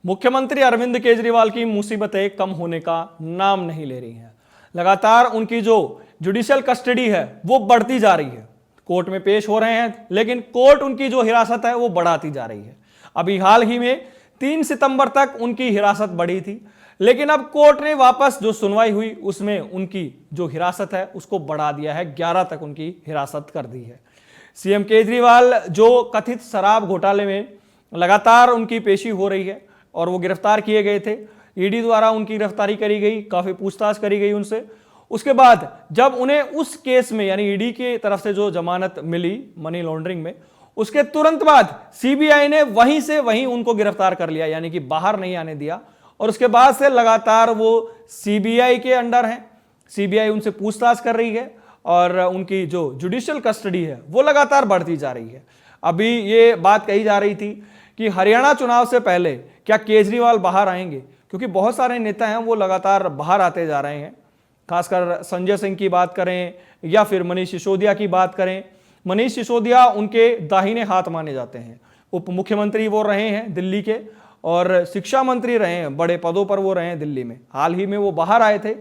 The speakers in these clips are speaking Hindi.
मुख्यमंत्री अरविंद केजरीवाल की मुसीबतें कम होने का नाम नहीं ले रही हैं। लगातार उनकी जो जुडिशियल कस्टडी है वो बढ़ती जा रही है। कोर्ट में पेश हो रहे हैं, लेकिन कोर्ट उनकी जो हिरासत है वो बढ़ाती जा रही है। अभी हाल ही में 3 सितंबर तक उनकी हिरासत बढ़ी थी, लेकिन अब कोर्ट ने वापस जो सुनवाई हुई उसमें उनकी जो हिरासत है उसको बढ़ा दिया है। 11 तक उनकी हिरासत कर दी है। सीएम केजरीवाल जो कथित शराब घोटाले में लगातार उनकी पेशी हो रही है और वो गिरफ्तार किए गए थे। ईडी द्वारा उनकी गिरफ्तारी करी गई, काफी पूछताछ करी गई उनसे। उसके बाद जब उन्हें उस केस में यानी ईडी की तरफ से जो जमानत मिली मनी लॉन्ड्रिंग में, उसके तुरंत बाद सीबीआई ने वहीं से वहीं उनको गिरफ्तार कर लिया, यानी कि बाहर नहीं आने दिया। और उसके बाद से लगातार वो सीबीआई के अंडर हैं। सीबीआई उनसे पूछताछ कर रही है और उनकी जो जुडिशियल कस्टडी है वो लगातार बढ़ती जा रही है। अभी ये बात कही जा रही थी कि हरियाणा चुनाव से पहले क्या केजरीवाल बाहर आएंगे, क्योंकि बहुत सारे नेता हैं वो लगातार बाहर आते जा रहे हैं। खासकर संजय सिंह की बात करें या फिर मनीष सिसोदिया की बात करें। मनीष सिसोदिया उनके दाहिने हाथ माने जाते हैं। उप मुख्यमंत्री वो रहे हैं दिल्ली के और शिक्षा मंत्री रहे हैं, बड़े पदों पर वो रहे हैं दिल्ली में। हाल ही में वो बाहर आए थे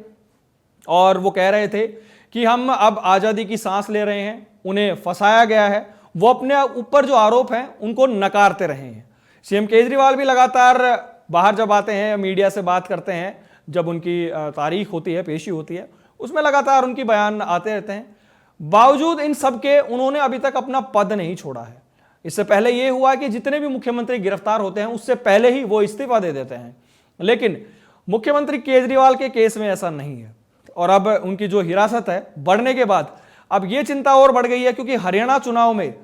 और वो कह रहे थे कि हम अब आज़ादी की सांस ले रहे हैं, उन्हें फंसाया गया है। वो अपने ऊपर जो आरोप हैं उनको नकारते रहे हैं। सीएम केजरीवाल भी लगातार बाहर जब आते हैं, मीडिया से बात करते हैं, जब उनकी तारीख होती है, पेशी होती है, उसमें लगातार उनकी बयान आते रहते हैं। बावजूद इन सब के उन्होंने अभी तक अपना पद नहीं छोड़ा है। इससे पहले यह हुआ कि जितने भी मुख्यमंत्री गिरफ्तार होते हैं उससे पहले ही वो इस्तीफा दे देते हैं, लेकिन मुख्यमंत्री केजरीवाल के केस में ऐसा नहीं है। और अब उनकी जो हिरासत है बढ़ने के बाद अब ये चिंता और बढ़ गई है, क्योंकि हरियाणा चुनाव में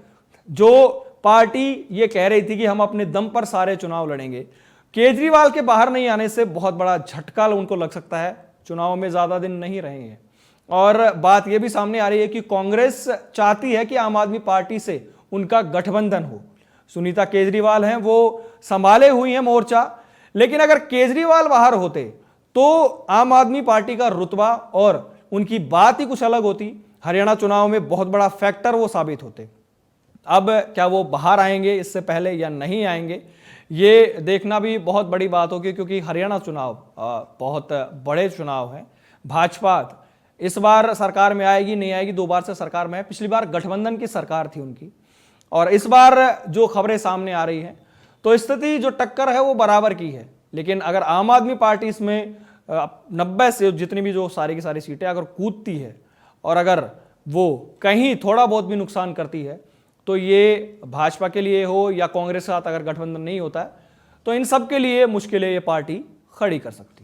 जो पार्टी ये कह रही थी कि हम अपने दम पर सारे चुनाव लड़ेंगे, केजरीवाल के बाहर नहीं आने से बहुत बड़ा झटका उनको लग सकता है। चुनाव में ज्यादा दिन नहीं रहे हैं और बात यह भी सामने आ रही है कि कांग्रेस चाहती है कि आम आदमी पार्टी से उनका गठबंधन हो। सुनीता केजरीवाल हैं, वो संभाले हुई हैं मोर्चा, लेकिन अगर केजरीवाल बाहर होते तो आम आदमी पार्टी का रुतबा और उनकी बात ही कुछ अलग होती। हरियाणा चुनाव में बहुत बड़ा फैक्टर वो साबित होते। अब क्या वो बाहर आएंगे इससे पहले या नहीं आएंगे, ये देखना भी बहुत बड़ी बात होगी, क्योंकि हरियाणा चुनाव बहुत बड़े चुनाव हैं। भाजपा इस बार सरकार में आएगी नहीं आएगी, 2 बार से सरकार में है। पिछली बार गठबंधन की सरकार थी उनकी, और इस बार जो खबरें सामने आ रही हैं तो स्थिति जो टक्कर है वो बराबर की है। लेकिन अगर आम आदमी पार्टी इसमें 90 से जितनी भी जो सारी की सारी सीटें अगर कूदती है और अगर वो कहीं थोड़ा बहुत भी नुकसान करती है, तो ये भाजपा के लिए हो या कांग्रेस के साथ अगर गठबंधन नहीं होता है तो इन सब के लिए मुश्किलें ये पार्टी खड़ी कर सकती है।